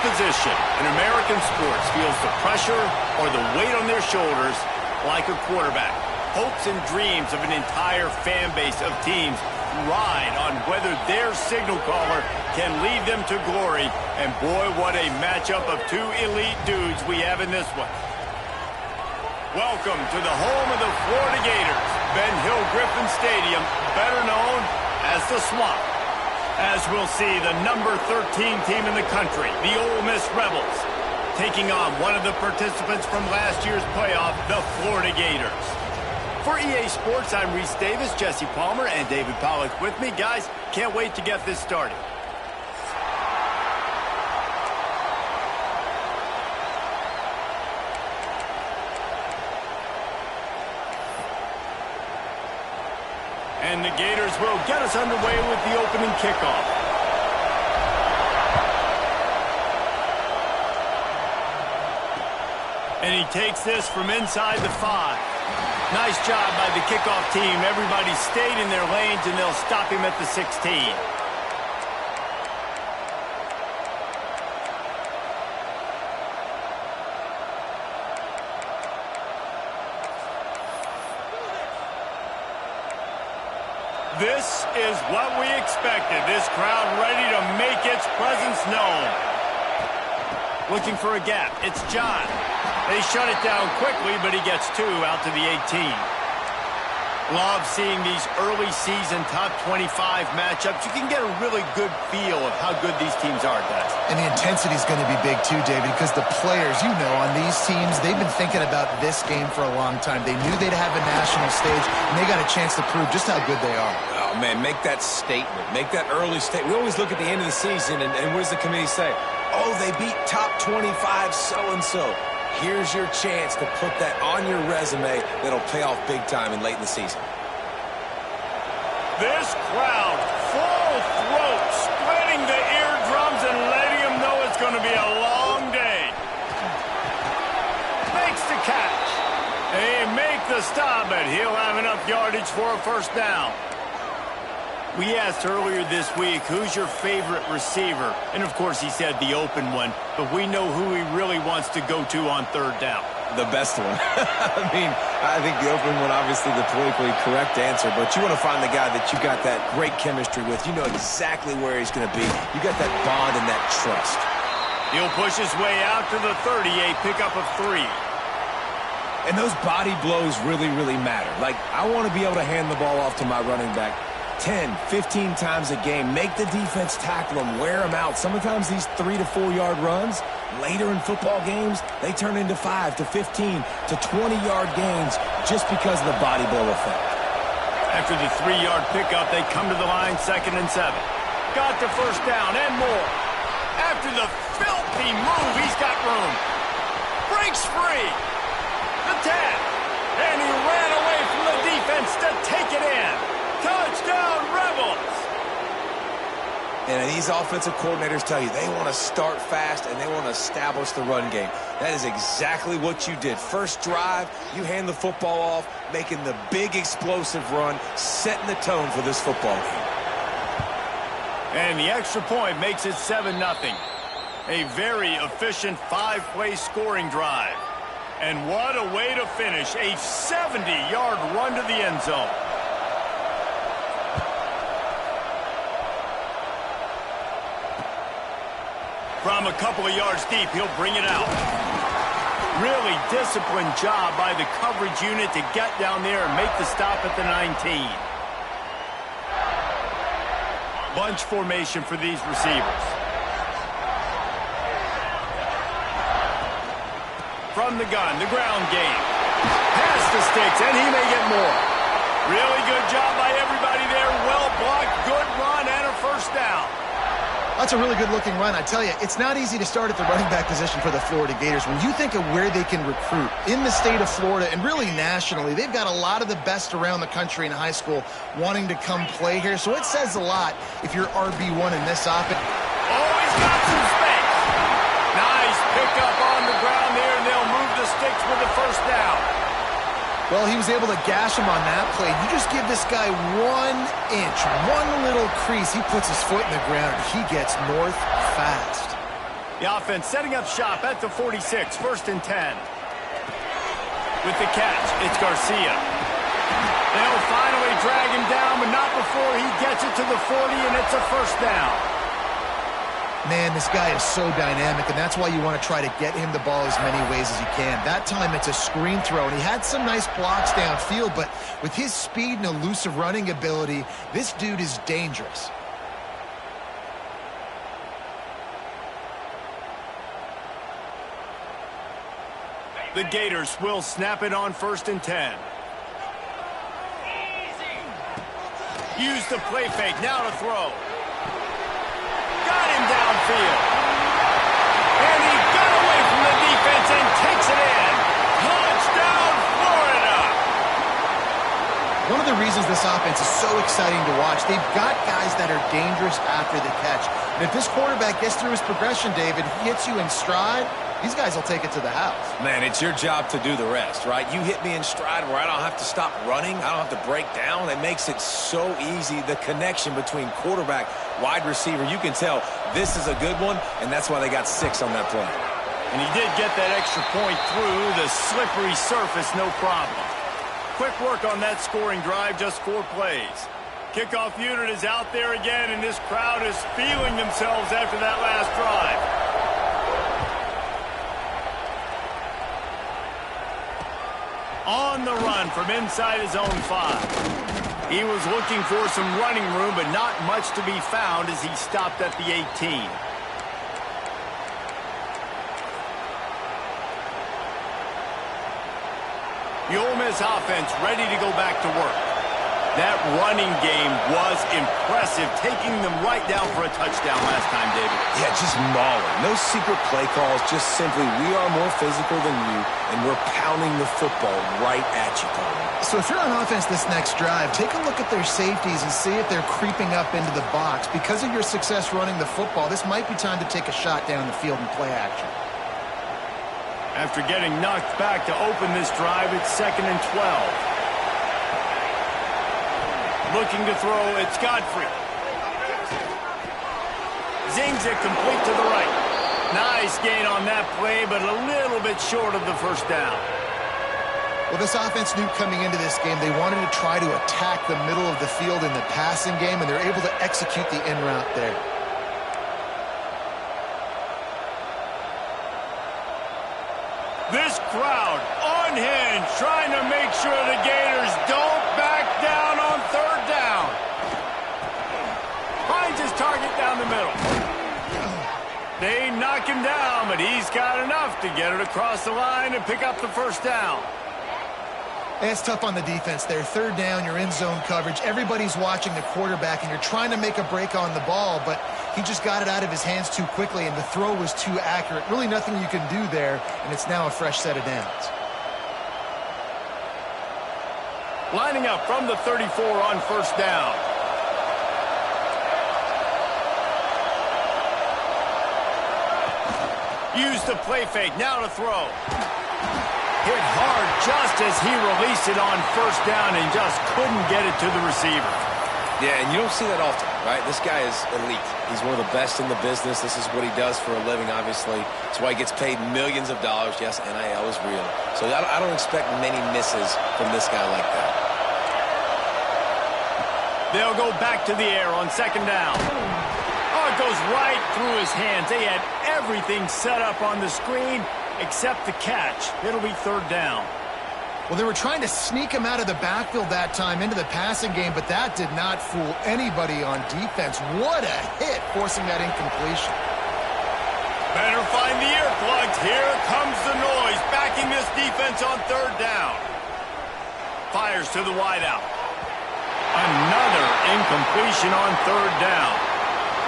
position in American sports feels the pressure or the weight on their shoulders like a quarterback. Hopes and dreams of an entire fan base of teams ride on whether their signal caller can lead them to glory. And boy, what a matchup of two elite dudes we have in this one. Welcome to the home of the Florida Gators, Ben Hill Griffin Stadium, better known as the Swamp. As we'll see, the number 13 team in the country, the Ole Miss Rebels, taking on one of the participants from last year's playoff, the Florida Gators. For EA Sports, I'm Reese Davis, Jesse Palmer, and David Pollack with me. Guys, can't wait to get this started. And the Gators will get us underway with the opening kickoff. And he takes this from inside the 5. Nice job by the kickoff team. Everybody stayed in their lanes, and they'll stop him at the 16. This is what we expected. This crowd ready to make its presence known. Looking for a gap. It's John. They shut it down quickly, but he gets 2 out to the 18. Love seeing these early season top 25 matchups. You can get a really good feel of how good these teams are, guys. And the intensity is going to be big too, David, because the players, you know, on these teams, they've been thinking about this game for a long time. They knew they'd have a national stage, and they got a chance to prove just how good they are. Oh, man, make that statement. Make that early statement. We always look at the end of the season, and what does the committee say? Oh, they beat top 25 so-and-so. Here's your chance to put that on your resume that'll pay off big time and late in the season. This crowd, full throat, splitting the eardrums and letting them know it's going to be a long day. Makes the catch. They make the stop, but he'll have enough yardage for a first down. We asked earlier this week, who's your favorite receiver? And, of course, he said the open one, but we know who he really wants to go to on third down. The best one. I mean, I think the open one, obviously the politically correct answer, but you want to find the guy that you got that great chemistry with. You know exactly where he's going to be. You got that bond and that trust. He'll push his way out to the 30, a pickup of 3. And those body blows really, really matter. Like, I want to be able to hand the ball off to my running back 10, 15 times a game. Make the defense tackle them, wear them out. Sometimes these 3 to 4 yard runs, later in football games, they turn into 5 to 15 to 20 yard gains just because of the body blow effect. After the 3 yard pickup, they come to the line 2nd and 7. Got the first down and more. After the filthy move, he's got room. Breaks free. The 10. And he ran away from the defense to take it in. Touchdown, Rebels! And these offensive coordinators tell you they want to start fast and they want to establish the run game. That is exactly what you did. First drive, you hand the football off, making the big explosive run, setting the tone for this football game. And the extra point makes it 7-0. A very efficient 5-play scoring drive. And what a way to finish. A 70-yard run to the end zone. From a couple of yards deep, he'll bring it out. Really disciplined job by the coverage unit to get down there and make the stop at the 19. Bunch formation for these receivers. From the gun, the ground game. Pass the sticks, and he may get more. Really good job by everybody there. Well blocked, good run, and a first down. That's a really good-looking run. I tell you, it's not easy to start at the running back position for the Florida Gators. When you think of where they can recruit in the state of Florida and really nationally, they've got a lot of the best around the country in high school wanting to come play here. So it says a lot if you're RB1 in this offense. Oh, he's got some space. Nice pickup on the ground there, and they'll move the sticks with the first down. Well, he was able to gash him on that play. You just give this guy 1 inch, one little crease. He puts his foot in the ground, and he gets north fast. The offense setting up shop at the 46, 1st and 10. With the catch, it's Garcia. They'll finally drag him down, but not before he gets it to the 40, and it's a 1st down. Man, this guy is so dynamic, and that's why you want to try to get him the ball as many ways as you can. That time, it's a screen throw, and he had some nice blocks downfield, but with his speed and elusive running ability, this dude is dangerous. The Gators will snap it on 1st and 10. Use the play fake, now to throw. Got him downfield. And he got away from the defense and takes it in. Touchdown, Florida! One of the reasons this offense is so exciting to watch, they've got guys that are dangerous after the catch. And if this quarterback gets through his progression, David, he hits you in stride, these guys will take it to the house. Man, it's your job to do the rest, right? You hit me in stride where I don't have to stop running. I don't have to break down. It makes it so easy. The connection between quarterback, wide receiver, you can tell this is a good one, and that's why they got 6 on that play. And he did get that extra point through the slippery surface, no problem. Quick work on that scoring drive, just 4 plays. Kickoff unit is out there again, and this crowd is feeling themselves after that last drive. On the run from inside his own 5. He was looking for some running room, but not much to be found as he stopped at the 18. The Ole Miss offense ready to go back to work. That running game was impressive, taking them right down for a touchdown last time, David. Yeah, just mauling. No secret play calls, just simply we are more physical than you, and we're pounding the football right at you, Tony. So if you're on offense this next drive, take a look at their safeties and see if they're creeping up into the box. Because of your success running the football, this might be time to take a shot down the field and play action. After getting knocked back to open this drive, it's 2nd and 12. Looking to throw, it's Godfrey. Zings it complete to the right. Nice gain on that play, but a little bit short of the 1st down. Well, this offense knew coming into this game they wanted to try to attack the middle of the field in the passing game, and they're able to execute the in route there. This crowd unhinged, trying to make sure the Gators don't back down on 3rd down. Finds his target down the middle. They knock him down, but he's got enough to get it across the line and pick up the 1st down. It's tough on the defense there. 3rd down, you're in zone coverage. Everybody's watching the quarterback, and you're trying to make a break on the ball, but he just got it out of his hands too quickly, and the throw was too accurate. Really nothing you can do there, and it's now a fresh set of downs. Lining up from the 34 on 1st down. Use the play fake, now to throw. Hit hard just as he released it on 1st down and just couldn't get it to the receiver. Yeah, and you don't see that often, right? This guy is elite. He's one of the best in the business. This is what he does for a living, obviously. That's why he gets paid millions of dollars. Yes, NIL is real. So I don't expect many misses from this guy like that. They'll go back to the air on 2nd down. Oh, it goes right through his hands. They had everything set up on the screen except the catch. It'll be 3rd down. Well, they were trying to sneak him out of the backfield that time into the passing game, but that did not fool anybody on defense. What a hit, forcing that incompletion. Better find the earplugs. Here comes the noise, backing this defense on 3rd down. Fires to the wideout. Another incompletion on 3rd down.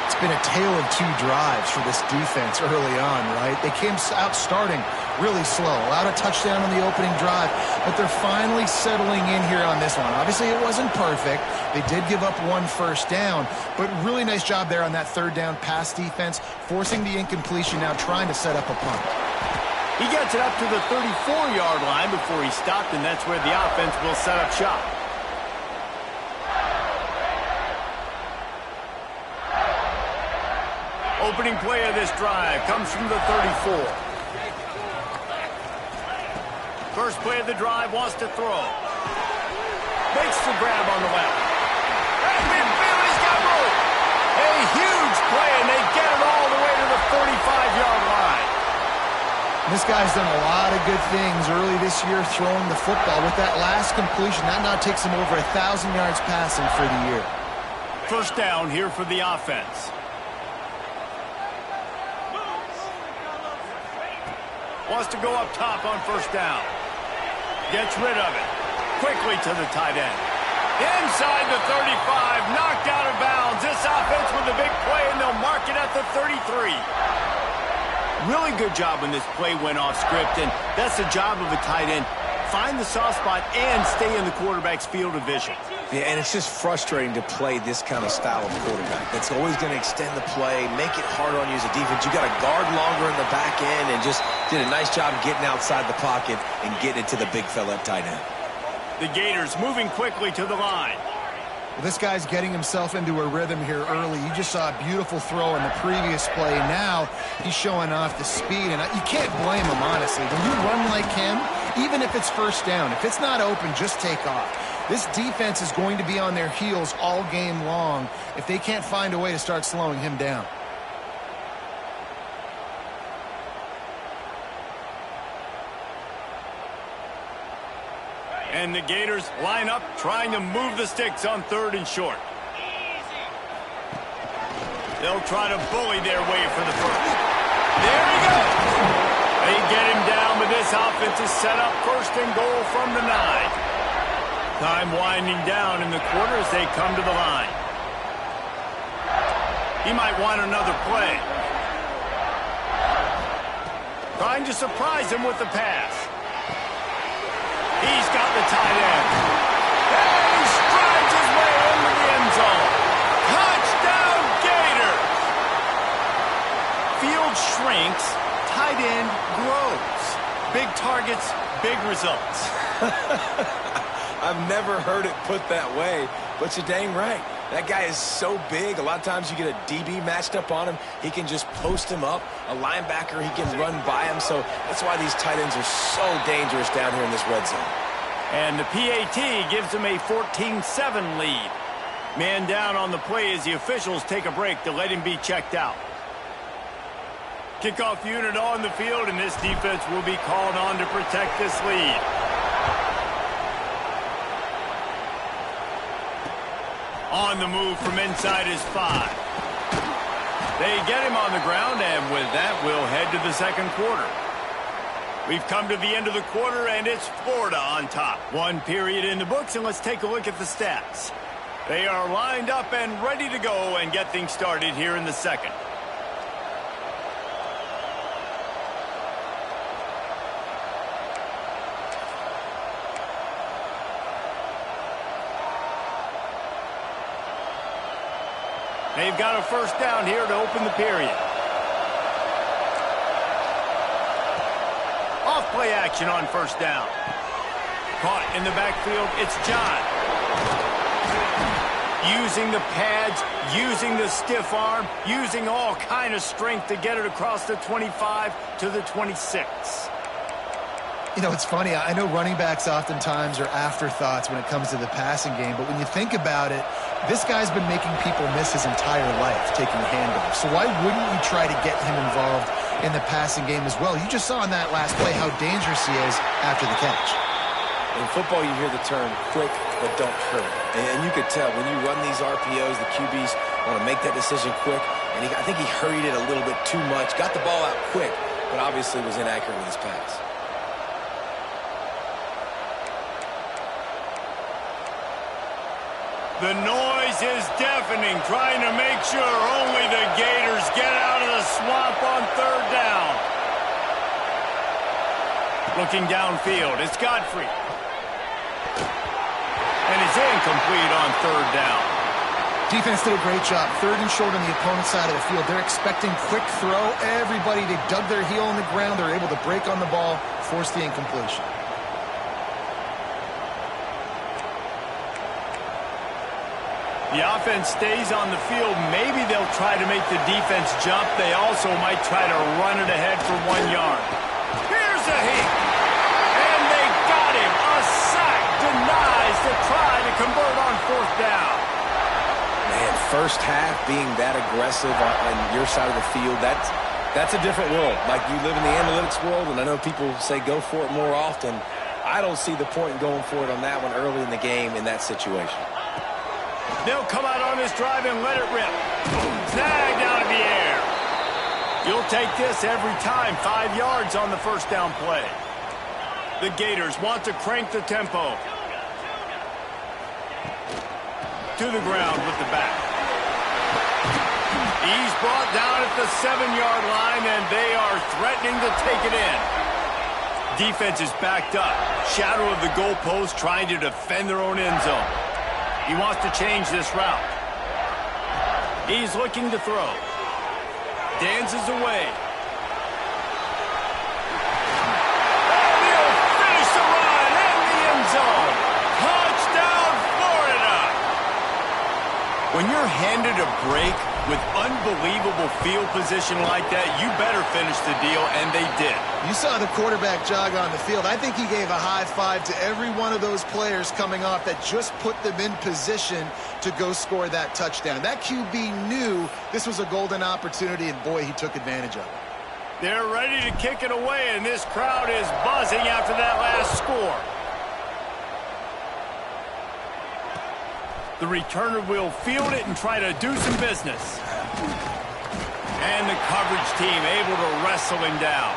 It's been a tale of 2 drives for this defense early on, right? They came out starting really slow, allowed a touchdown on the opening drive, but they're finally settling in here on this one. Obviously, it wasn't perfect. They did give up 1 1st down, but really nice job there on that 3rd down pass defense, forcing the incompletion, now trying to set up a punt. He gets it up to the 34-yard line before he stopped, and that's where the offense will set up shop. Opening play of this drive comes from the 34. First play of the drive, wants to throw. Makes the grab on the left. Midfield, he's got room. A huge play, and they get it all the way to the 45-yard line. This guy's done a lot of good things early this year throwing the football. With that last completion, that now takes him over 1,000 yards passing for the year. First down here for the offense. Wants to go up top on first down. Gets rid of it. Quickly to the tight end. Inside the 35. Knocked out of bounds. This offense with a big play, and they'll mark it at the 33. Really good job when this play went off script, and that's the job of a tight end. Find the soft spot and stay in the quarterback's field of vision. Yeah, and it's just frustrating to play this kind of style of quarterback. That's always going to extend the play, make it harder on you as a defense. You got to guard longer in the back end, and just did a nice job getting outside the pocket and getting it to the big fella at tight end. The Gators moving quickly to the line. Well, this guy's getting himself into a rhythm here early. You just saw a beautiful throw in the previous play. Now he's showing off the speed, and you can't blame him, honestly. When you run like him, even if it's first down, if it's not open, just take off. This defense is going to be on their heels all game long if they can't find a way to start slowing him down. And the Gators line up, trying to move the sticks on third and short. They'll try to bully their way for the first. There he goes. They get him down, but this offense is set up first and goal from the 9. Time winding down in the quarter as they come to the line. He might want another play. Trying to surprise him with the pass. He's got the tight end. And he strides his way into the end zone. Touchdown, Gators! Field shrinks, tight end grows. Big targets, big results. I've never heard it put that way, but you're dang right. That guy is so big. A lot of times you get a DB matched up on him. He can just post him up. A linebacker, he can run by him. So that's why these tight ends are so dangerous down here in this red zone. And the PAT gives them a 14-7 lead. Man down on the play as the officials take a break to let him be checked out. Kickoff unit on the field, and this defense will be called on to protect this lead. On the move from inside his 5. They get him on the ground, and with that, we'll head to the second quarter. We've come to the end of the quarter, and it's Florida on top. One period in the books, and let's take a look at the stats. They are lined up and ready to go and get things started here in the second. They've got a first down here to open the period. Off play action on first down. Caught in the backfield, it's John. Using the pads, using the stiff arm, using all kind of strength to get it across the 25 to the 26. You know, it's funny. I know running backs oftentimes are afterthoughts when it comes to the passing game, but when you think about it, this guy's been making people miss his entire life taking handoffs. So why wouldn't you try to get him involved in the passing game as well? You just saw in that last play how dangerous he is after the catch. In football, you hear the term quick but don't hurt. And you could tell when you run these RPOs, the QBs want to make that decision quick. And I think he hurried it a little bit too much. Got the ball out quick, but obviously was inaccurate with his pass. The noise is deafening, trying to make sure only the Gators get out of the swamp on third down. Looking downfield, it's Godfrey. And it's incomplete on third down. Defense did a great job. Third and short on the opponent's side of the field. They're expecting quick throw. Everybody, they dug their heel on the ground. They're able to break on the ball, force the incompletion. The offense stays on the field. Maybe they'll try to make the defense jump. They also might try to run it ahead for 1 yard. Here's a hit. And they got him. A sack denies the try to convert on 4th down. Man, first half being that aggressive on your side of the field, that's a different world. Like, you live in the analytics world, and I know people say go for it more often. I don't see the point in going for it on that one early in the game in that situation. They'll come out on this drive and let it rip. Snagged out of the air. You'll take this every time. 5 yards on the first down play. The Gators want to crank the tempo. To the ground with the back. He's brought down at the 7-yard line, and they are threatening to take it in. Defense is backed up. Shadow of the goalpost, trying to defend their own end zone. He wants to change this route. He's looking to throw. Dances away. And he'll finish the run in the end zone. Touchdown, Florida! When you're handed a break with unbelievable field position like that, you better finish the deal, and they did. You saw the quarterback jog on the field. I think he gave a high five to every one of those players coming off that just put them in position to go score that touchdown. That QB knew this was a golden opportunity, and boy, he took advantage of it. They're ready to kick it away, and this crowd is buzzing after that last score. The returner will field it and try to do some business. And the coverage team able to wrestle him down.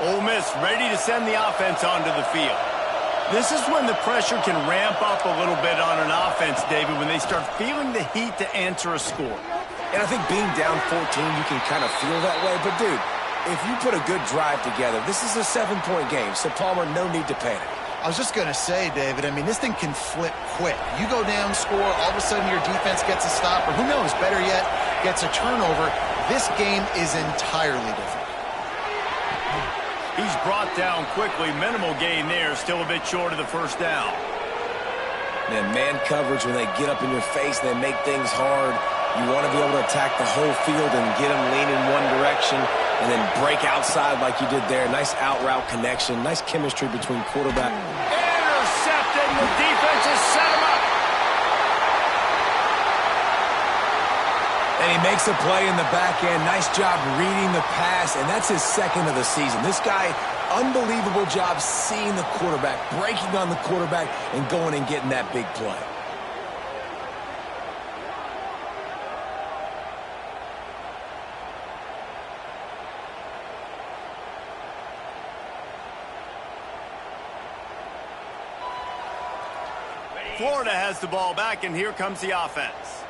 Ole Miss ready to send the offense onto the field. This is when the pressure can ramp up a little bit on an offense, David, when they start feeling the heat to answer a score. And I think being down 14, you can kind of feel that way. But, dude, if you put a good drive together, this is a 7-point game. So, Palmer, no need to panic. I was just going to say, David, I mean, this thing can flip quick. You go down, score, all of a sudden your defense gets a stop, or who knows, better yet, gets a turnover. This game is entirely different. He's brought down quickly. Minimal gain there. Still a bit short of the first down. Man coverage, when they get up in your face and they make things hard, you want to be able to attack the whole field and get them leaning one direction and then break outside like you did there. Nice out-route connection. Nice chemistry between quarterback. Intercepted. The defense has set him up. And he makes a play in the back end. Nice job reading the pass, and that's his 2nd of the season. This guy, unbelievable job seeing the quarterback, breaking on the quarterback, and going and getting that big play. Florida has the ball back, and here comes the offense.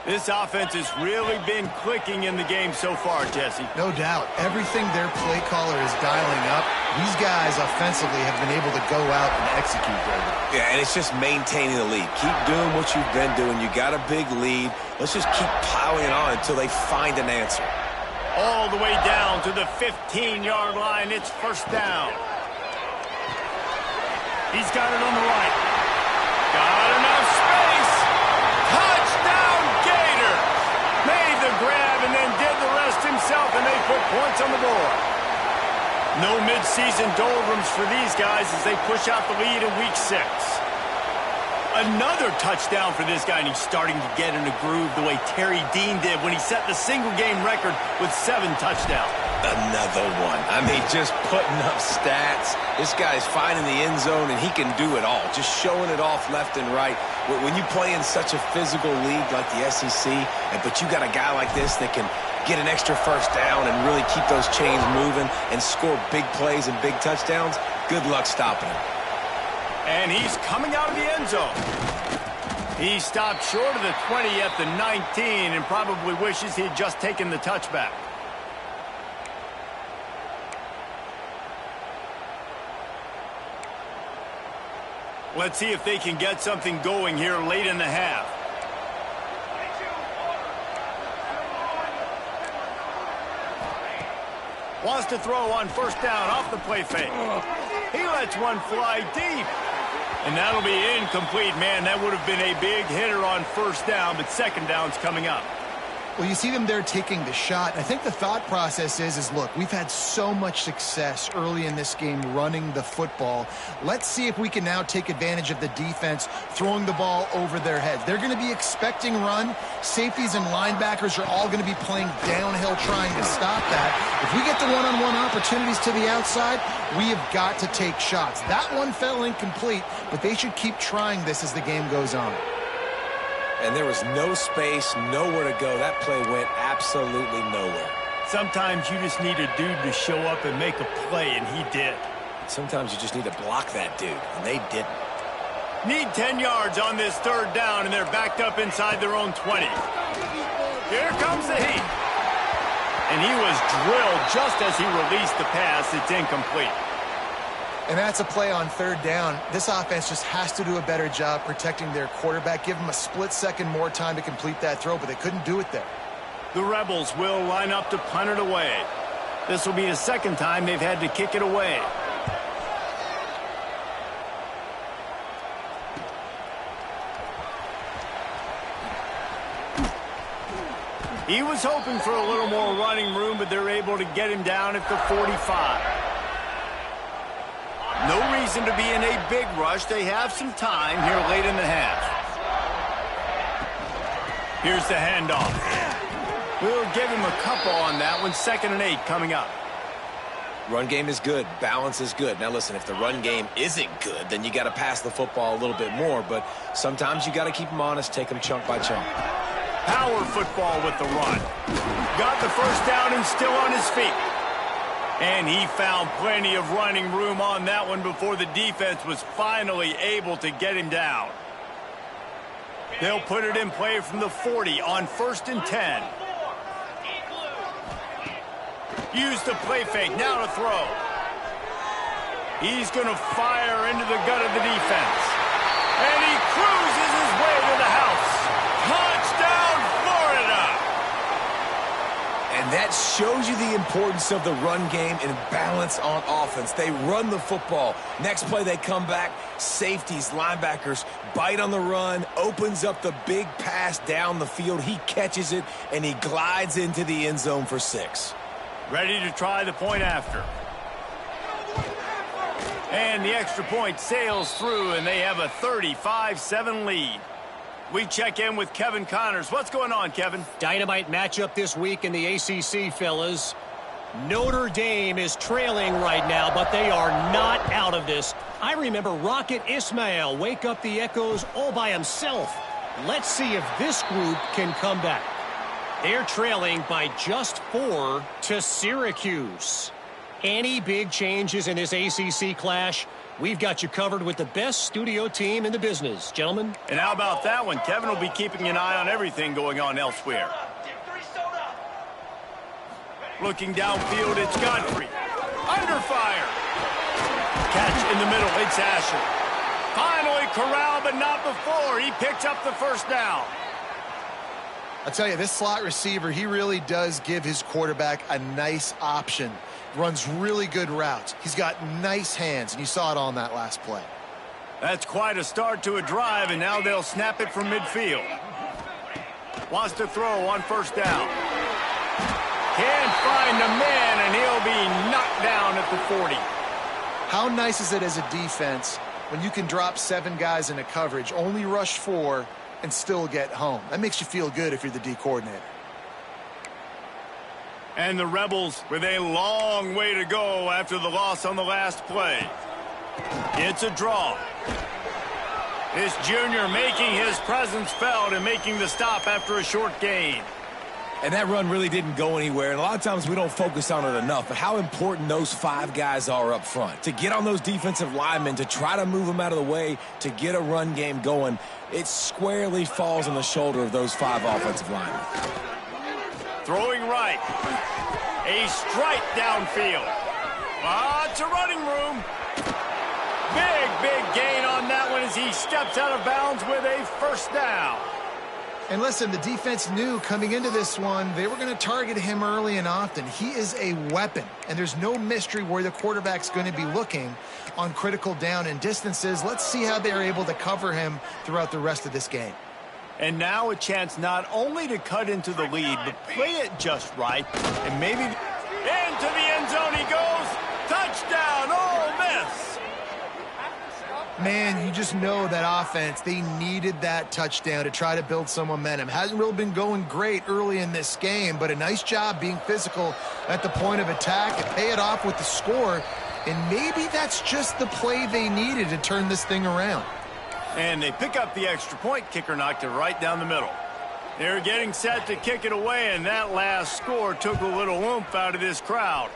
This offense has really been clicking in the game so far, Jesse. No doubt. Everything their play caller is dialing up, these guys offensively have been able to go out and execute, David. Yeah, and it's just maintaining the lead. Keep doing what you've been doing. You got a big lead. Let's just keep piling on until they find an answer. All the way down to the 15-yard line. It's first down. He's got it on the right. Got enough space. Touchdown, Gators. Made the grab and then did the rest himself, and they put points on the board. No midseason doldrums for these guys as they push out the lead in Week 6. Another touchdown for this guy, and he's starting to get in a groove the way Terry Dean did when he set the single-game record with 7 touchdowns. Another one. I mean, just putting up stats. This guy's finding the end zone, and he can do it all. Just showing it off left and right. When you play in such a physical league like the SEC, but you got a guy like this that can get an extra first down and really keep those chains moving and score big plays and big touchdowns, good luck stopping him. And he's coming out of the end zone. He stopped short of the 20 at the 19 and probably wishes he had just taken the touchback. Let's see if they can get something going here late in the half. Wants to throw on first down off the play fake. He lets one fly deep. And that'll be incomplete. Man, that would have been a big hitter on first down, but second down's coming up. Well, you see them there taking the shot. I think the thought process is look, we've had so much success early in this game running the football. Let's see if we can now take advantage of the defense throwing the ball over their heads. They're going to be expecting run. Safeties and linebackers are all going to be playing downhill trying to stop that. If we get the one-on-one opportunities to the outside, we have got to take shots. That one fell incomplete, but they should keep trying this as the game goes on. And there was no space, nowhere to go. That play went absolutely nowhere. Sometimes you just need a dude to show up and make a play, and he did. Sometimes you just need to block that dude, and they didn't. Need 10 yards on this third down, and they're backed up inside their own 20. Here comes the heat. And he was drilled just as he released the pass. It's incomplete. And that's a play on third down. This offense just has to do a better job protecting their quarterback. Give him a split second more time to complete that throw, but they couldn't do it there. The Rebels will line up to punt it away. This will be the second time they've had to kick it away. He was hoping for a little more running room, but they're able to get him down at the 45. No reason to be in a big rush. They have some time here late in the half. Here's the handoff. We'll give him a couple on that one. 2nd and 8 coming up. Run game is good. Balance is good. Now, listen, if the run game isn't good, then you got to pass the football a little bit more. But sometimes you got to keep them honest, take them chunk by chunk. Power football with the run. Got the first down and still on his feet. And he found plenty of running room on that one before the defense was finally able to get him down. They'll put it in play from the 40 on 1st and 10. Use the play fake, now to throw. He's going to fire into the gut of the defense. And he cruises his way to the house. Touchdown, Florida! And that shows you the importance of the run game and balance on offense. They run the football. Next play, they come back. Safeties, linebackers, bite on the run, opens up the big pass down the field. He catches it, and he glides into the end zone for 6. Ready to try the point after. And the extra point sails through, and they have a 35-7 lead. We check in with Kevin Connors. What's going on, Kevin? Dynamite matchup this week in the ACC, fellas. Notre Dame is trailing right now, but they are not out of this. I remember Rocket Ismail wake up the echoes all by himself. Let's see if this group can come back. They're trailing by just 4 to Syracuse. Any big changes in this ACC clash? We've got you covered with the best studio team in the business, gentlemen. And how about that one? Kevin will be keeping an eye on everything going on elsewhere. Looking downfield, it's Godfrey. Under fire. Catch in the middle, it's Asher. Finally corralled, but not before. He picks up the first down. I'll tell you, this slot receiver, he really does give his quarterback a nice option. Runs really good routes. He's got nice hands, and you saw it on that last play. That's quite a start to a drive, and now they'll snap it from midfield. Wants to throw on first down. Can't find the man, and he'll be knocked down at the 40. How nice is it as a defense when you can drop 7 guys into coverage, only rush 4, and still get home? That makes you feel good if you're the D coordinator. And the Rebels with a long way to go after the loss on the last play. It's a draw. This junior making his presence felt and making the stop after a short gain. And that run really didn't go anywhere. And a lot of times we don't focus on it enough. But how important those 5 guys are up front. To get on those defensive linemen, to try to move them out of the way, to get a run game going, it squarely falls on the shoulder of those 5 offensive linemen. Throwing right. A strike downfield. Lots of running room. Big gain on that one as he steps out of bounds with a first down. And listen, the defense knew coming into this one, they were going to target him early and often. He is a weapon, and there's no mystery where the quarterback's going to be looking on critical down and distances. Let's see how they're able to cover him throughout the rest of this game. And now a chance not only to cut into the lead, but play it just right. And maybe into the end zone he goes. Touchdown, Ole Miss. Man, you just know that offense, they needed that touchdown to try to build some momentum. Hasn't really been going great early in this game, but a nice job being physical at the point of attack and pay it off with the score. And maybe that's just the play they needed to turn this thing around. And they pick up the extra point. Kicker knocked it right down the middle. They're getting set to kick it away, and that last score took a little oomph out of this crowd.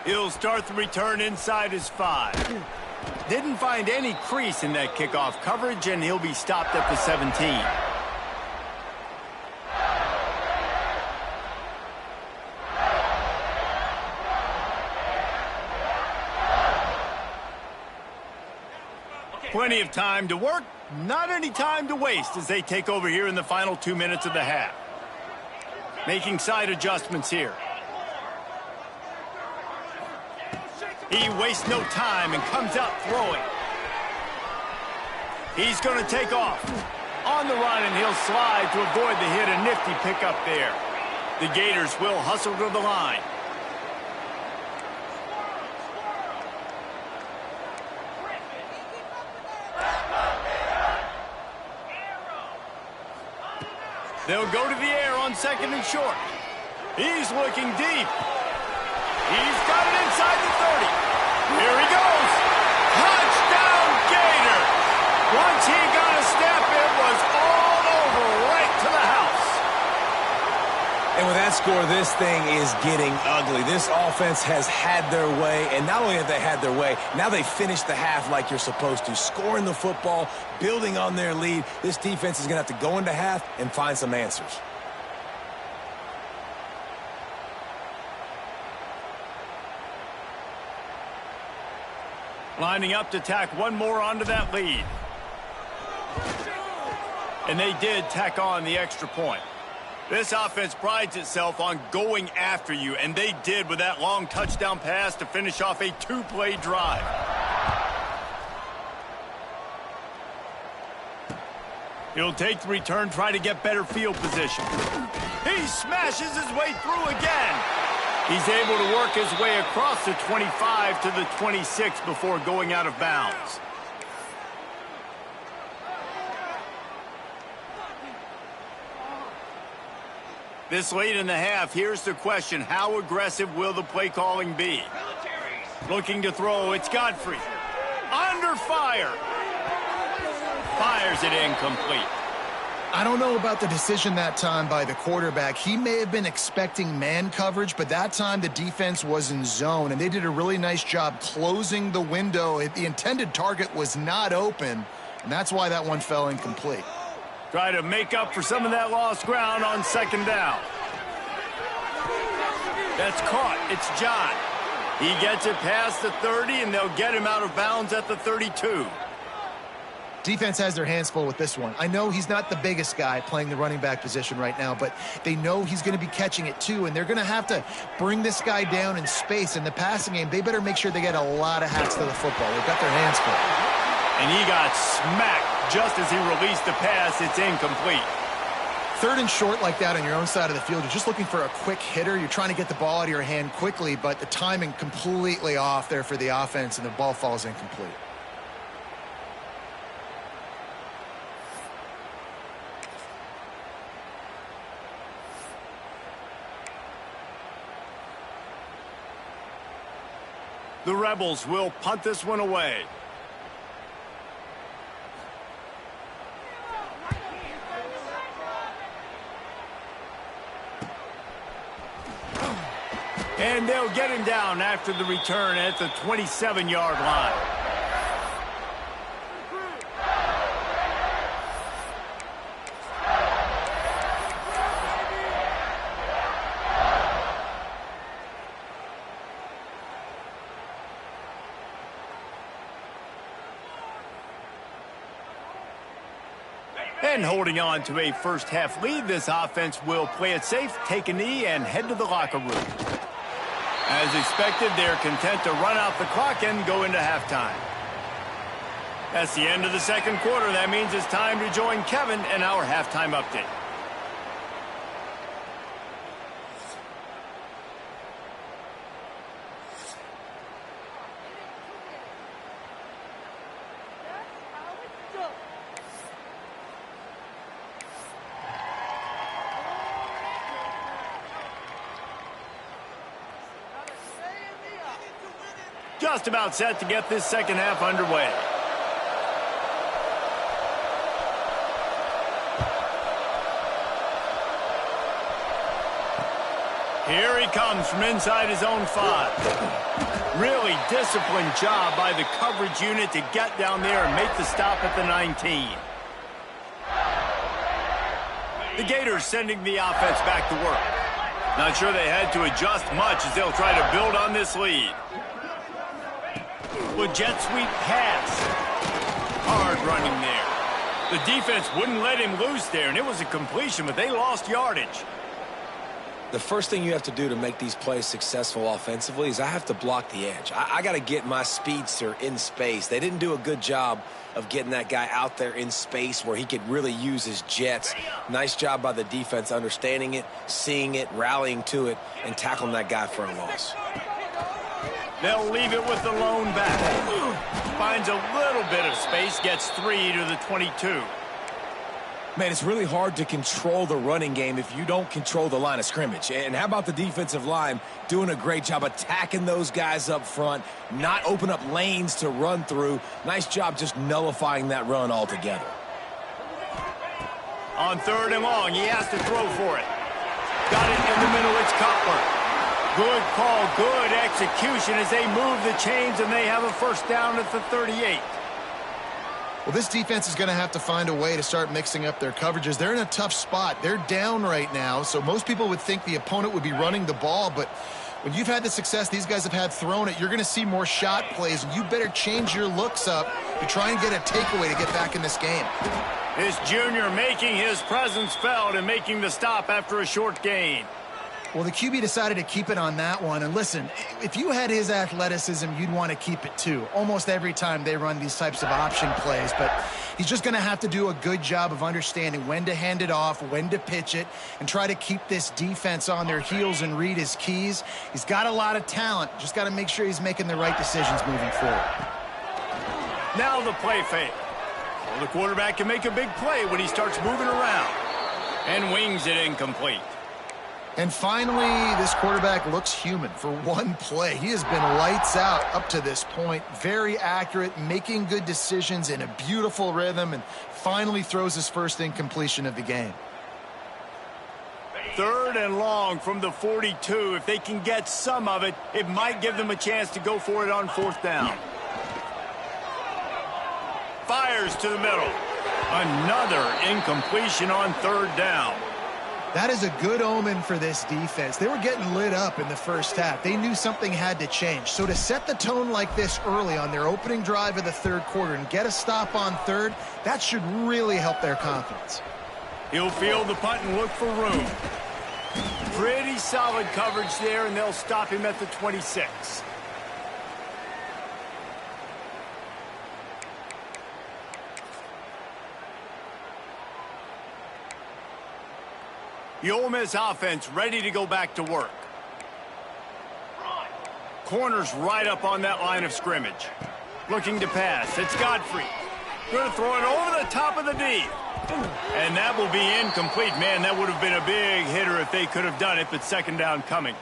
He'll start the return inside his 5. Didn't find any crease in that kickoff coverage, and he'll be stopped at the 17. Plenty of time to work, not any time to waste as they take over here in the final 2 minutes of the half. Making side adjustments here. He wastes no time and comes out throwing. He's going to take off. On the run, and he'll slide to avoid the hit. A nifty pickup there. The Gators will hustle to the line. They'll go to the air on 2nd and short. He's looking deep. He's got it inside the 30. Here he goes. Touchdown, Gator. Once he got a step, it was all over right to the house. And with that score, this thing is getting ugly. This offense has had their way, and not only have they had their way, now they finished the half like you're supposed to, scoring the football, building on their lead. This defense is going to have to go into half and find some answers. Lining up to tack one more onto that lead. And they did tack on the extra point. This offense prides itself on going after you, and they did with that long touchdown pass to finish off a 2-play drive. He'll take the return, try to get better field position. He smashes his way through again. He's able to work his way across the 25 to the 26 before going out of bounds. This late in the half, here's the question. How aggressive will the play calling be? Looking to throw, it's Godfrey. Under fire. Fires it incomplete. I don't know about the decision that time by the quarterback. He may have been expecting man coverage, but that time the defense was in zone, and they did a really nice job closing the window. The intended target was not open, and that's why that one fell incomplete. Try to make up for some of that lost ground on 2nd down. That's caught. It's John. He gets it past the 30, and they'll get him out of bounds at the 32. Defense has their hands full with this one. I know he's not the biggest guy playing the running back position right now, but they know he's going to be catching it too, and they're going to have to bring this guy down in space. In the passing game, they better make sure they get a lot of hacks to the football. They've got their hands full. And he got smacked just as he released the pass. It's incomplete. 3rd and short like that on your own side of the field, you're just looking for a quick hitter. You're trying to get the ball out of your hand quickly, but the timing completely off there for the offense, and the ball falls incomplete. The Rebels will punt this one away. And they'll get him down after the return at the 27-yard line. And holding on to a first-half lead, this offense will play it safe, take a knee, and head to the locker room. As expected, they're content to run out the clock and go into halftime. That's the end of the second quarter. That means it's time to join Kevin in our halftime update. Just about set to get this second half underway. Here he comes from inside his own 5. Really disciplined job by the coverage unit to get down there and make the stop at the 19. The Gators sending the offense back to work. Not sure they had to adjust much as they'll try to build on this lead. With jet sweep pass. Hard running there. The defense wouldn't let him loose there, and it was a completion, but they lost yardage. The first thing you have to do to make these plays successful offensively is I have to block the edge. I got to get my speedster in space. They didn't do a good job of getting that guy out there in space where he could really use his jets. Nice job by the defense understanding it, seeing it, rallying to it, and tackling that guy for a loss. They'll leave it with the lone back. Finds a little bit of space, gets 3 to the 22. Man, it's really hard to control the running game if you don't control the line of scrimmage. And how about the defensive line doing a great job attacking those guys up front, not open up lanes to run through. Nice job just nullifying that run altogether. On 3rd and long, he has to throw for it. Got it in the middle, it's Cutler. Good call, good execution as they move the chains, and they have a first down at the 38. Well, this defense is going to have to find a way to start mixing up their coverages. They're in a tough spot. They're down right now, so most people would think the opponent would be running the ball, but when you've had the success these guys have had throwing it, you're going to see more shot plays, and you better change your looks up to try and get a takeaway to get back in this game. This junior making his presence felt and making the stop after a short gain. Well, the QB decided to keep it on that one. And listen, if you had his athleticism, you'd want to keep it too. Almost every time they run these types of option plays. But he's just going to have to do a good job of understanding when to hand it off, when to pitch it, and try to keep this defense on their heels and read his keys. He's got a lot of talent. Just got to make sure he's making the right decisions moving forward. Now the play fake. Well, the quarterback can make a big play when he starts moving around. And wings it incomplete. And finally, this quarterback looks human for one play. He has been lights out up to this point. Very accurate, making good decisions in a beautiful rhythm, and finally throws his first incompletion of the game. 3rd and long from the 42. If they can get some of it, it might give them a chance to go for it on 4th down. Fires to the middle. Another incompletion on 3rd down. That is a good omen for this defense. They were getting lit up in the first half. They knew something had to change. So to set the tone like this early on their opening drive of the 3rd quarter and get a stop on 3rd, that should really help their confidence. He'll field the punt and look for room. Pretty solid coverage there, and they'll stop him at the 26. The Ole Miss offense ready to go back to work. Corners right up on that line of scrimmage. Looking to pass. It's Godfrey. Going to throw it over the top of the D. And that will be incomplete. Man, that would have been a big hitter if they could have done it, but 2nd down coming.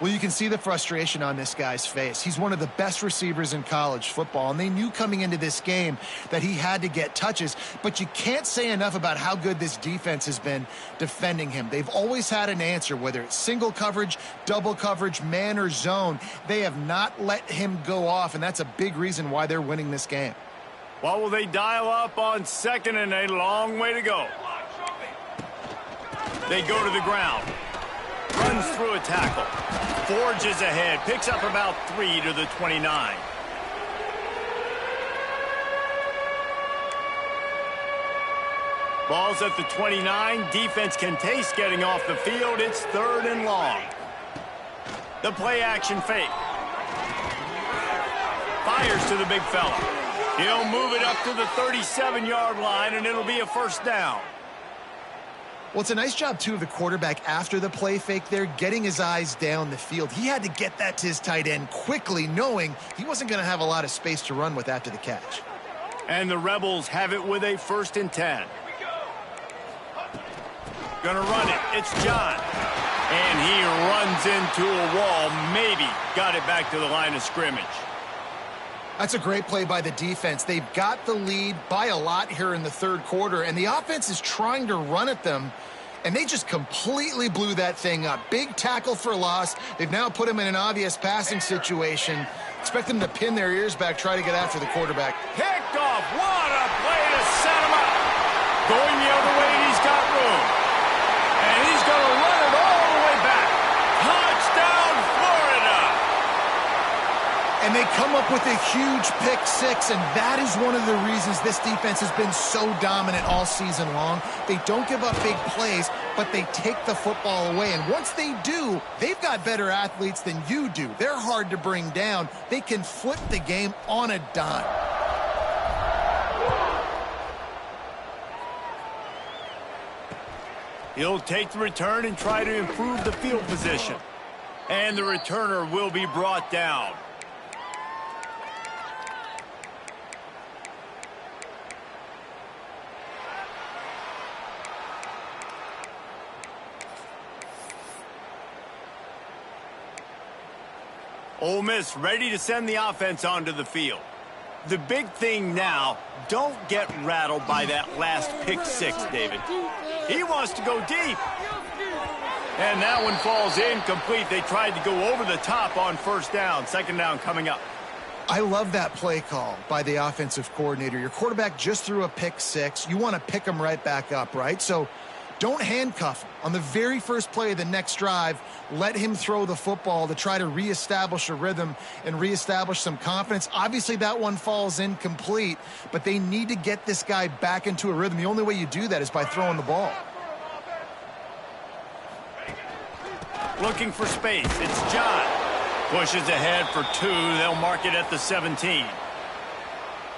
Well, you can see the frustration on this guy's face. He's one of the best receivers in college football, and they knew coming into this game that he had to get touches, but you can't say enough about how good this defense has been defending him. They've always had an answer, whether it's single coverage, double coverage, man or zone. They have not let him go off, and that's a big reason why they're winning this game. Well, will they dial up on 2nd and a long way to go? They go to the ground. Runs through a tackle. Forges ahead. Picks up about 3 to the 29. Ball's at the 29. Defense can taste getting off the field. It's 3rd and long. The play action fake. Fires to the big fella. He'll move it up to the 37-yard line, and it'll be a 1st down. Well, it's a nice job, too, of the quarterback after the play fake there, getting his eyes down the field. He had to get that to his tight end quickly, knowing he wasn't going to have a lot of space to run with after the catch. And the Rebels have it with a 1st and 10. Gonna run it. It's John. And he runs into a wall. Maybe got it back to the line of scrimmage. That's a great play by the defense. They've got the lead by a lot here in the 3rd quarter, and the offense is trying to run at them, and they just completely blew that thing up. Big tackle for loss. They've now put them in an obvious passing situation. Expect them to pin their ears back, try to get after the quarterback. Picked off. What a play to set him up. Going the other way, and he's got room. And he's going to run it all the way back. Touchdown, Florida. And they come up with a huge pick 6, and that is one of the reasons this defense has been so dominant all season long. They don't give up big plays, but they take the football away. And once they do, they've got better athletes than you do. They're hard to bring down. They can flip the game on a dime. He'll take the return and try to improve the field position. And the returner will be brought down. Ole Miss ready to send the offense onto the field. The big thing now, don't get rattled by that last pick 6, David. He wants to go deep. And that one falls incomplete. They tried to go over the top on 1st down. 2nd down coming up. I love that play call by the offensive coordinator. Your quarterback just threw a pick 6. You want to pick him right back up, right? So don't handcuff him. On the very first play of the next drive, let him throw the football to try to reestablish a rhythm and reestablish some confidence. Obviously, that one falls incomplete, but they need to get this guy back into a rhythm. The only way you do that is by throwing the ball. Looking for space. It's John. Pushes ahead for 2. They'll mark it at the 17.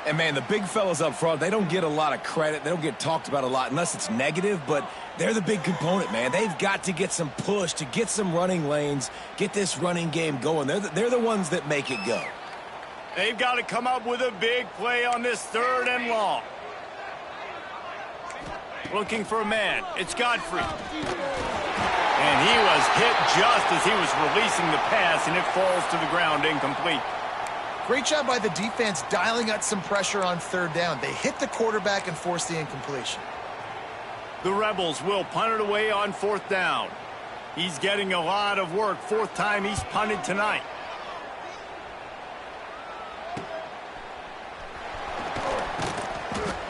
And, man, the big fellas up front, they don't get a lot of credit. They don't get talked about a lot unless it's negative, but they're the big component, man. They've got to get some push, to get some running lanes, get this running game going. They're the ones that make it go. They've got to come up with a big play on this 3rd and long. Looking for a man. It's Godfrey. And he was hit just as he was releasing the pass, and it falls to the ground incomplete. Great job by the defense dialing up some pressure on 3rd down. They hit the quarterback and forced the incompletion. The Rebels will punt it away on 4th down. He's getting a lot of work. 4th time he's punted tonight.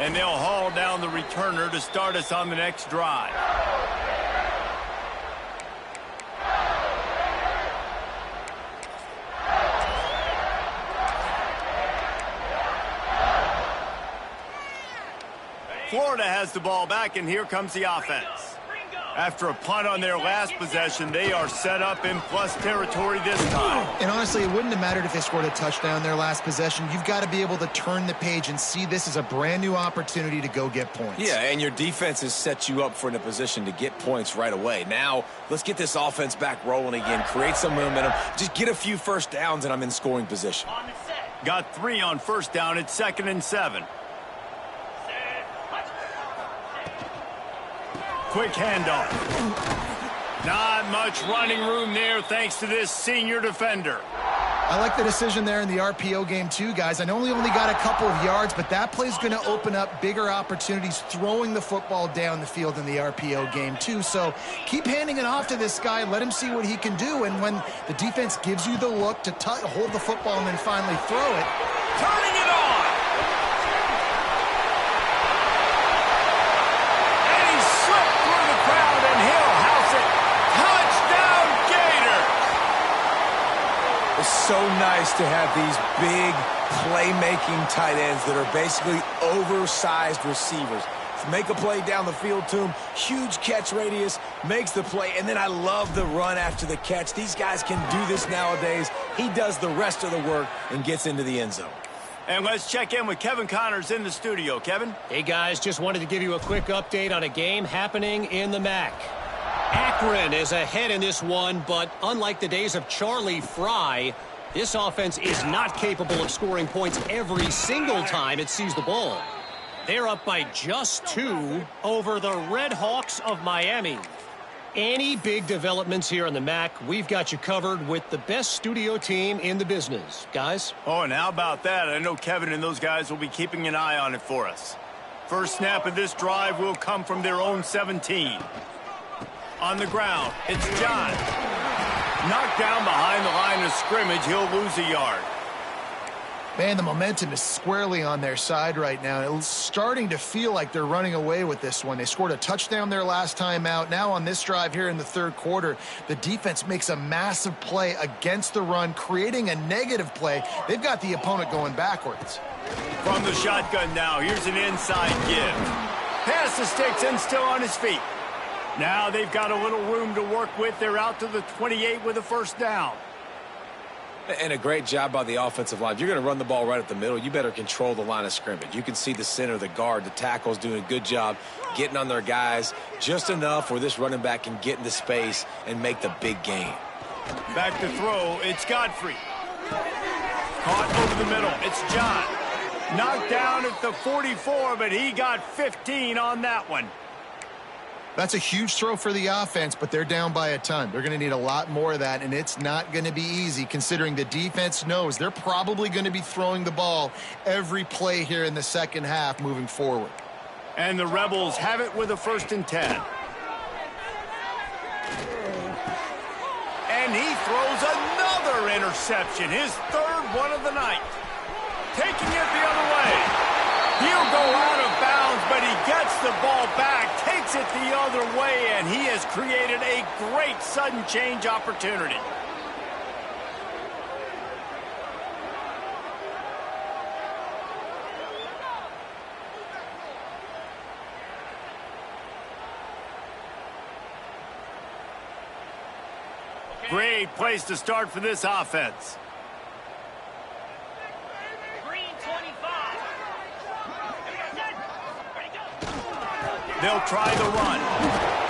And they'll haul down the returner to start us on the next drive. Florida has the ball back, and here comes the offense. After a punt on their last possession, they are set up in plus territory this time. And honestly, it wouldn't have mattered if they scored a touchdown their last possession. You've got to be able to turn the page and see this as a brand new opportunity to go get points. Yeah, and your defense has set you up for in a position to get points right away. Now, let's get this offense back rolling again, create some momentum, just get a few 1st downs, and I'm in scoring position. Got 3 on 1st down. It's 2nd and 7. Quick handoff. Not much running room there thanks to this senior defender. I like the decision there in the RPO game too, guys. I know he only got a couple of yards, but that play's going to open up bigger opportunities throwing the football down the field in the RPO game too. So keep handing it off to this guy. Let him see what he can do. And when the defense gives you the look to hold the football and then finally throw it. Turning it on. So nice to have these big playmaking tight ends that are basically oversized receivers. make a play down the field to him. Huge catch radius, makes the play, and then I love the run after the catch. These guys can do this nowadays. He does the rest of the work and gets into the end zone. And let's check in with Kevin Connors in the studio. Kevin? Hey, guys, just wanted to give you a quick update on a game happening in the MAC. Akron is ahead in this one, but unlike the days of Charlie Fry, this offense is not capable of scoring points every single time it sees the ball. They're up by just 2 over the Red Hawks of Miami. Any big developments here in the MAC, we've got you covered with the best studio team in the business. Guys? Oh, and how about that? I know Kevin and those guys will be keeping an eye on it for us. First snap of this drive will come from their own 17. On the ground, it's John. Knocked down behind the line of scrimmage, he'll lose a yard. Man, the momentum is squarely on their side right now. It's starting to feel like they're running away with this one. They scored a touchdown their last time out. Now on this drive here in the third quarter, the defense makes a massive play against the run, creating a negative play. They've got the opponent going backwards. From the shotgun now, here's an inside give. Pass the sticks and still on his feet. Now they've got a little room to work with. They're out to the 28 with a first down. And a great job by the offensive line. If you're going to run the ball right at the middle, you better control the line of scrimmage. You can see the center, the guard, the tackles doing a good job getting on their guys just enough where this running back can get into space and make the big gain. Back to throw, it's Godfrey. Caught over the middle, it's John. Knocked down at the 44, but he got 15 on that one. That's a huge throw for the offense, but they're down by a ton. They're going to need a lot more of that, and it's not going to be easy considering the defense knows they're probably going to be throwing the ball every play here in the second half moving forward. And the Rebels have it with a 1st and 10. And he throws another interception, his 3rd one of the night. Taking it the other way. He'll go out of bounds, but he gets the ball back, takes it the other way, and he has created a great sudden change opportunity. Great place to start for this offense. They'll try the run.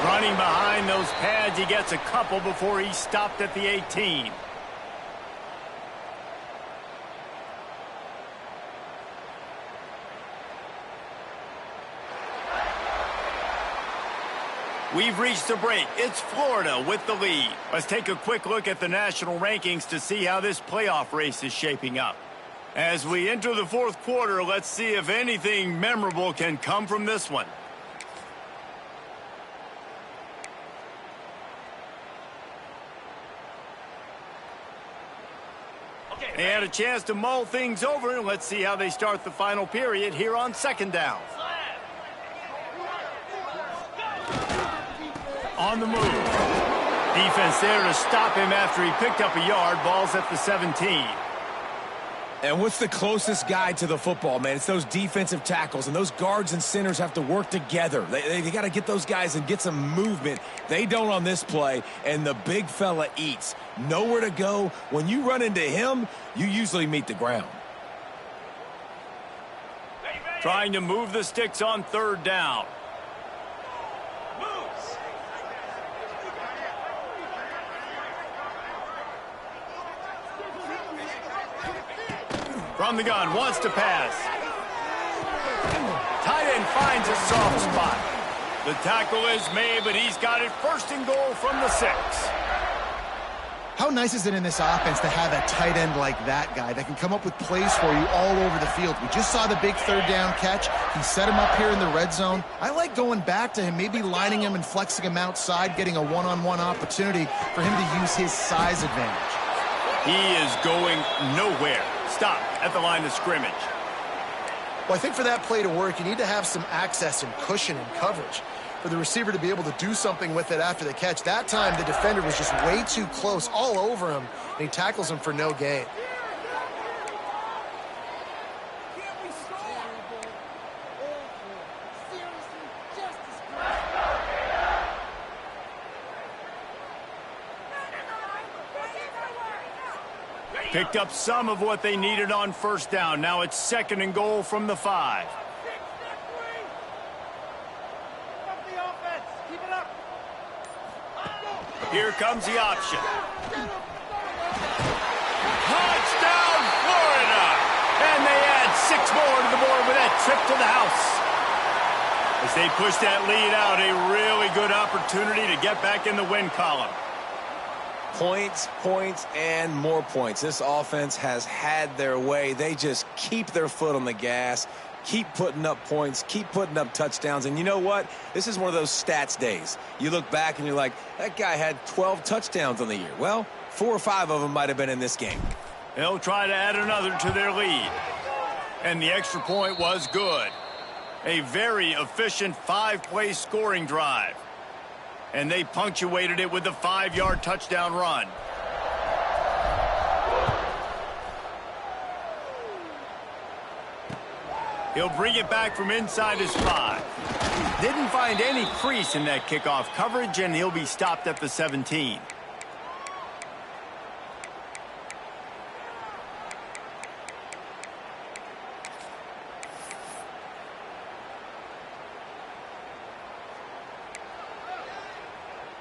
Running behind those pads, he gets a couple before he stopped at the 18. We've reached the break. It's Florida with the lead. Let's take a quick look at the national rankings to see how this playoff race is shaping up. As we enter the 4th quarter, let's see if anything memorable can come from this one. They had a chance to mull things over, and let's see how they start the final period here on 2nd down. On the move. Defense there to stop him after he picked up a yard. Ball's at the 17. And what's the closest guy to the football, man? It's those defensive tackles, and those guards and centers have to work together. They got to get those guys and get some movement. They don't on this play, and the big fella eats. Nowhere to go. When you run into him, you usually meet the ground. Trying to move the sticks on 3rd down. From the gun, wants to pass. Tight end finds a soft spot. The tackle is made, but he's got it 1st and goal from the 6. How nice is it in this offense to have a tight end like that guy that can come up with plays for you all over the field? We just saw the big 3rd down catch. He set him up here in the red zone. I like going back to him, maybe lining him and flexing him outside, getting a one-on-one opportunity for him to use his size advantage. He is going nowhere. Stop at the line of scrimmage. Well, I think for that play to work, you need to have some access and cushion and coverage for the receiver to be able to do something with it after the catch. That time, the defender was just way too close, all over him, and he tackles him for no gain. Picked up some of what they needed on first down. Now it's 2nd and goal from the 5. Here comes the option. Touchdown, Florida! And they add 6 more to the board with that trip to the house. As they push that lead out, a really good opportunity to get back in the win column. Points, points, and more points. This offense has had their way. They just keep their foot on the gas, keep putting up points, keep putting up touchdowns. And you know what? This is one of those stats days. You look back and you're like, that guy had 12 touchdowns on the year. Well, 4 or 5 of them might have been in this game. They'll try to add another to their lead. And the extra point was good. A very efficient 5-play scoring drive. And they punctuated it with a 5-yard touchdown run. He'll bring it back from inside his 5. Didn't find any crease in that kickoff coverage, and he'll be stopped at the 17.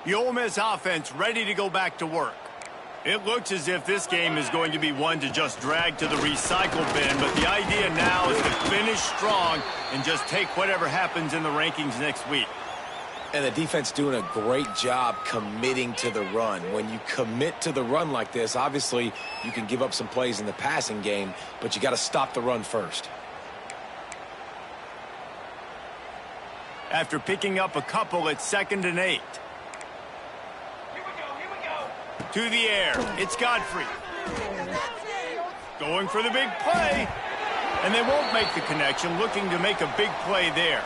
The Ole Miss offense ready to go back to work. It looks as if this game is going to be one to just drag to the recycle bin, but the idea now is to finish strong and just take whatever happens in the rankings next week. And the defense doing a great job committing to the run. When you commit to the run like this, obviously you can give up some plays in the passing game, but you got to stop the run first. After picking up a couple, it's 2nd and 8. To the air, it's Godfrey. Going for the big play. And they won't make the connection, looking to make a big play there.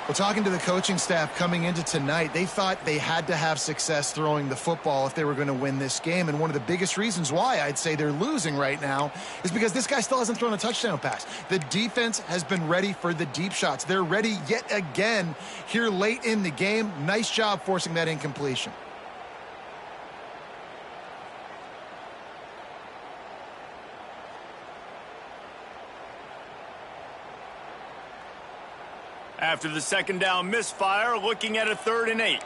Well, talking to the coaching staff coming into tonight, they thought they had to have success throwing the football if they were going to win this game. And one of the biggest reasons why I'd say they're losing right now is because this guy still hasn't thrown a touchdown pass. The defense has been ready for the deep shots. They're ready yet again here late in the game. Nice job forcing that incompletion. After the 2nd down misfire, looking at a 3rd and 8.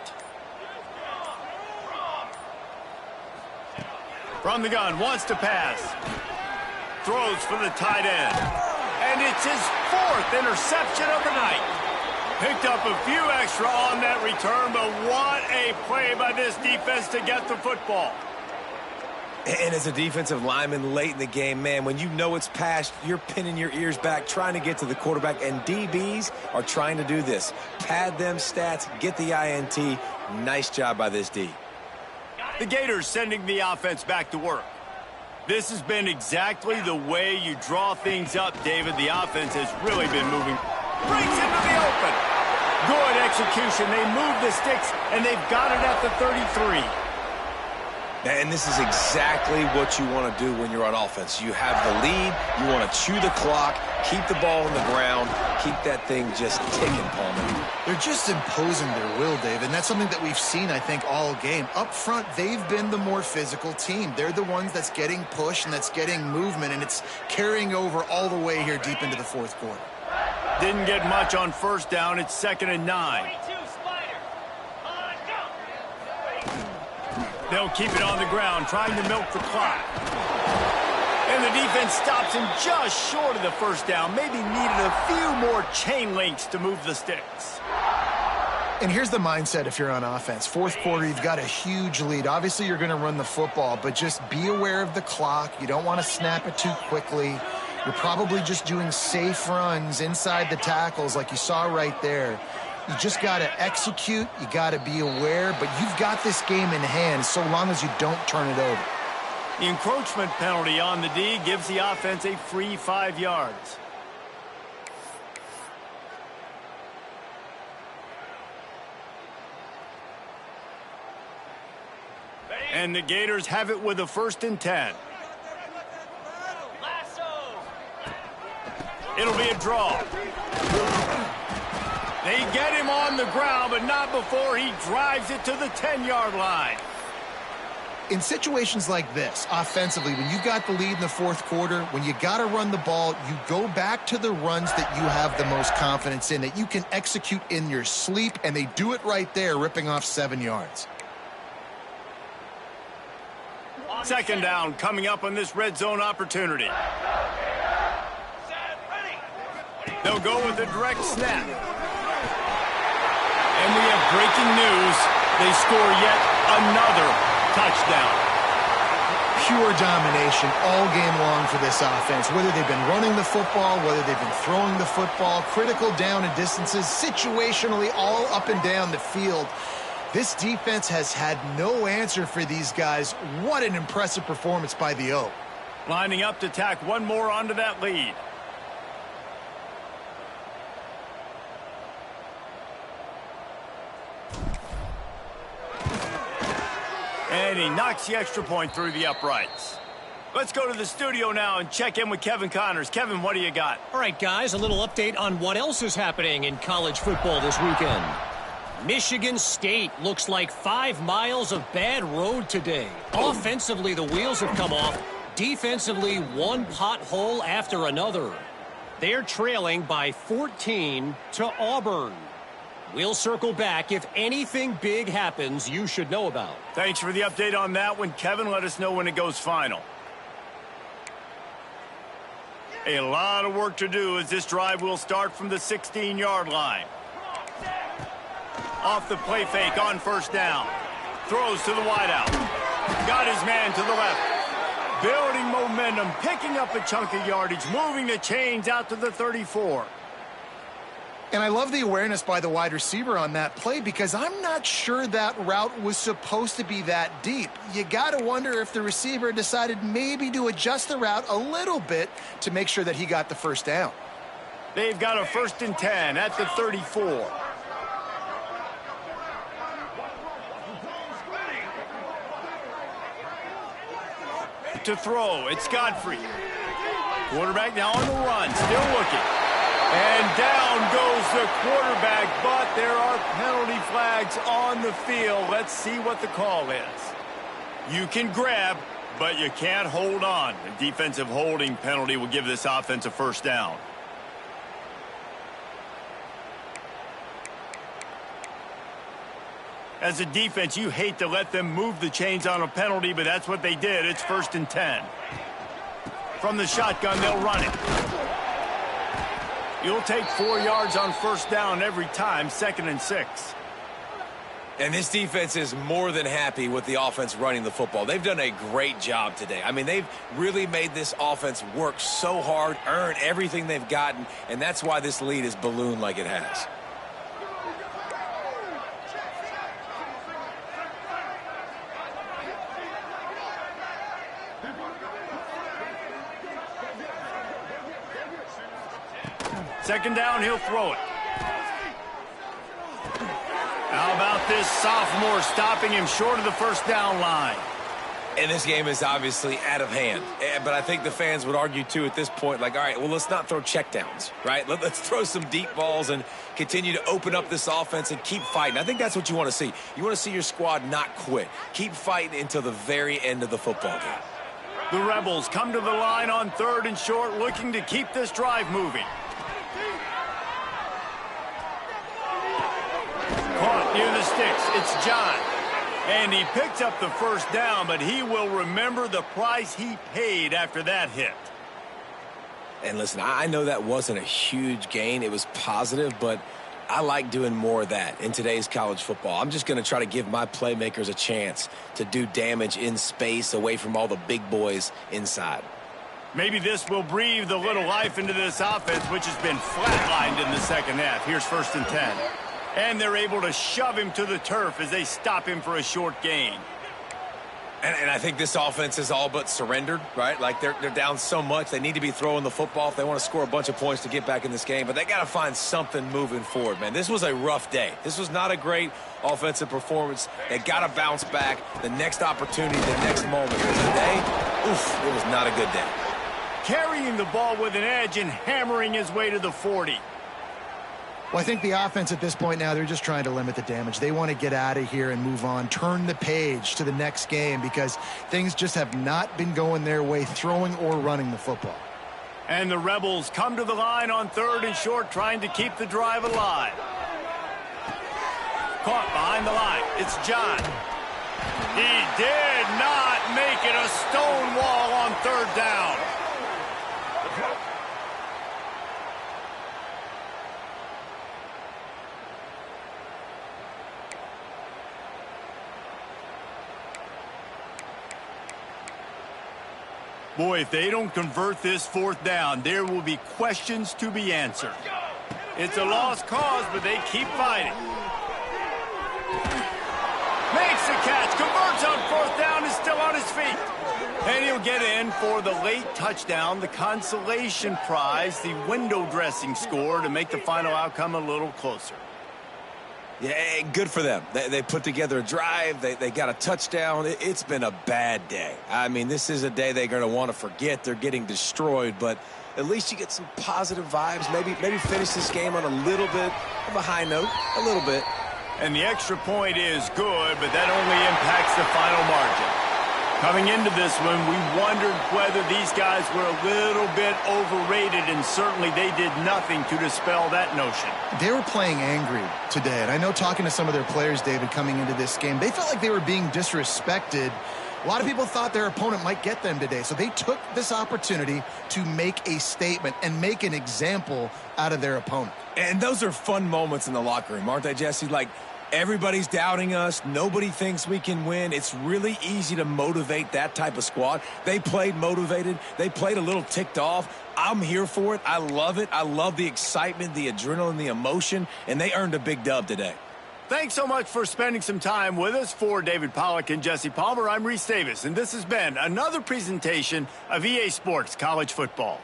From the gun, wants to pass. Throws for the tight end. And it's his 4th interception of the night. Picked up a few extra on that return, but what a play by this defense to get the football. And as a defensive lineman late in the game, man, when you know it's past, you're pinning your ears back, trying to get to the quarterback, and DBs are trying to do this. Pad them stats, get the INT. Nice job by this D. The Gators sending the offense back to work. This has been exactly the way you draw things up, David. The offense has really been moving. Brings into the open. Good execution. They move the sticks, and they've got it at the 33. And this is exactly what you want to do when you're on offense. You have the lead. You want to chew the clock, keep the ball on the ground, keep that thing just ticking, Palmer. They're just imposing their will, Dave, and that's something that we've seen, I think, all game. Up front, they've been the more physical team. They're the ones that's getting pushed and that's getting movement, and it's carrying over all the way here deep into the 4th quarter. Didn't get much on first down. It's 2nd and 9. They'll keep it on the ground, trying to milk the clock. And the defense stops him just short of the first down. Maybe needed a few more chain links to move the sticks. And here's the mindset if you're on offense. 4th quarter, you've got a huge lead. Obviously, you're going to run the football, but just be aware of the clock. You don't want to snap it too quickly. You're probably just doing safe runs inside the tackles like you saw right there. You just got to execute. You got to be aware, but you've got this game in hand so long as you don't turn it over. The encroachment penalty on the D gives the offense a free 5 yards. And the Gators have it with a 1st and 10. It'll be a draw. They get him on the ground, but not before he drives it to the 10-yard line. In situations like this, offensively, when you got the lead in the fourth quarter, when you got to run the ball, you go back to the runs that you have the most confidence in, that you can execute in your sleep, and they do it right there, ripping off 7 yards. Second down coming up on this red zone opportunity. They'll go with a direct snap. And we have breaking news. They score yet another touchdown. Pure domination all game long for this offense. Whether they've been running the football, whether they've been throwing the football, critical down and distances, situationally all up and down the field. This defense has had no answer for these guys. What an impressive performance by the O. Lining up to tack one more onto that lead. And he knocks the extra point through the uprights. Let's go to the studio now and check in with Kevin Connors. Kevin, what do you got? All right, guys, a little update on what else is happening in college football this weekend. Michigan State looks like 5 miles of bad road today. Offensively, the wheels have come off. Defensively, one pothole after another. They're trailing by 14 to Auburn. We'll circle back. If anything big happens, you should know about. Thanks for the update on that one, Kevin. Let us know when it goes final. A lot of work to do as this drive will start from the 16-yard line. Off the play fake on first down. Throws to the wideout. Got his man to the left. Building momentum, picking up a chunk of yardage, moving the chains out to the 34. And I love the awareness by the wide receiver on that play because I'm not sure that route was supposed to be that deep. You got to wonder if the receiver decided maybe to adjust the route a little bit to make sure that he got the first down. They've got a 1st and 10 at the 34. To throw, it's Godfrey. Quarterback now on the run, still looking. And down goes the quarterback, but there are penalty flags on the field. Let's see what the call is. You can grab, but you can't hold on. The defensive holding penalty will give this offense a first down. As a defense, you hate to let them move the chains on a penalty, but that's what they did. It's 1st and 10. From the shotgun, they'll run it. You'll take 4 yards on first down every time, 2nd and 6. And this defense is more than happy with the offense running the football. They've done a great job today. I mean, they've really made this offense work so hard, earn everything they've gotten, and that's why this lead is ballooned like it has. Second down, he'll throw it. How about this sophomore stopping him short of the first down line? And this game is obviously out of hand. But I think the fans would argue, too, at this point, like, all right, well, let's not throw checkdowns, right? Let's throw some deep balls and continue to open up this offense and keep fighting. I think that's what you want to see. You want to see your squad not quit. Keep fighting until the very end of the football game. The Rebels come to the line on 3rd and short, looking to keep this drive moving. Caught near the sticks. It's John. And he picks up the first down, but he will remember the price he paid after that hit. And listen, I know that wasn't a huge gain. It was positive, but I like doing more of that in today's college football. I'm just going to try to give my playmakers a chance to do damage in space away from all the big boys inside. Maybe this will breathe a little life into this offense, which has been flatlined in the second half. Here's 1st and 10. And they're able to shove him to the turf as they stop him for a short gain. And I think this offense is all but surrendered, right? Like they're down so much. They need to be throwing the football if they want to score a bunch of points to get back in this game. But they got to find something moving forward, man. This was a rough day. This was not a great offensive performance. They got to bounce back. The next opportunity, the next moment. Today, oof, it was not a good day. Carrying the ball with an edge and hammering his way to the 40. Well, I think the offense at this point now, they're just trying to limit the damage. They want to get out of here and move on, turn the page to the next game because things just have not been going their way, throwing or running the football. And the Rebels come to the line on 3rd and short, trying to keep the drive alive. Caught behind the line. It's John. He did not make it a stone wall on 3rd down. Boy, if they don't convert this 4th down, there will be questions to be answered. It's a lost cause, but they keep fighting. Makes the catch, converts on 4th down, is still on his feet. And he'll get in for the late touchdown, the consolation prize, the window dressing score to make the final outcome a little closer. Yeah, good for them. They put together a drive. They got a touchdown. It's been a bad day. I mean, this is a day they're going to want to forget. They're getting destroyed, but at least you get some positive vibes. Maybe finish this game on a little bit of a high note, a little bit. And the extra point is good, but that only impacts the final margin. Coming into this one, we wondered whether these guys were a little bit overrated, and certainly they did nothing to dispel that notion. They were playing angry today, and I know talking to some of their players, David, coming into this game, they felt like they were being disrespected. A lot of people thought their opponent might get them today, so they took this opportunity to make a statement and make an example out of their opponent. And those are fun moments in the locker room, aren't they, Jesse? Like, everybody's doubting us. Nobody thinks we can win. It's really easy to motivate that type of squad. They played motivated. They played a little ticked off. I'm here for it. I love it. I love the excitement, the adrenaline, the emotion, and they earned a big dub today. Thanks so much for spending some time with us. For David Pollack and Jesse Palmer, I'm Reese Davis, and this has been another presentation of EA Sports College Football.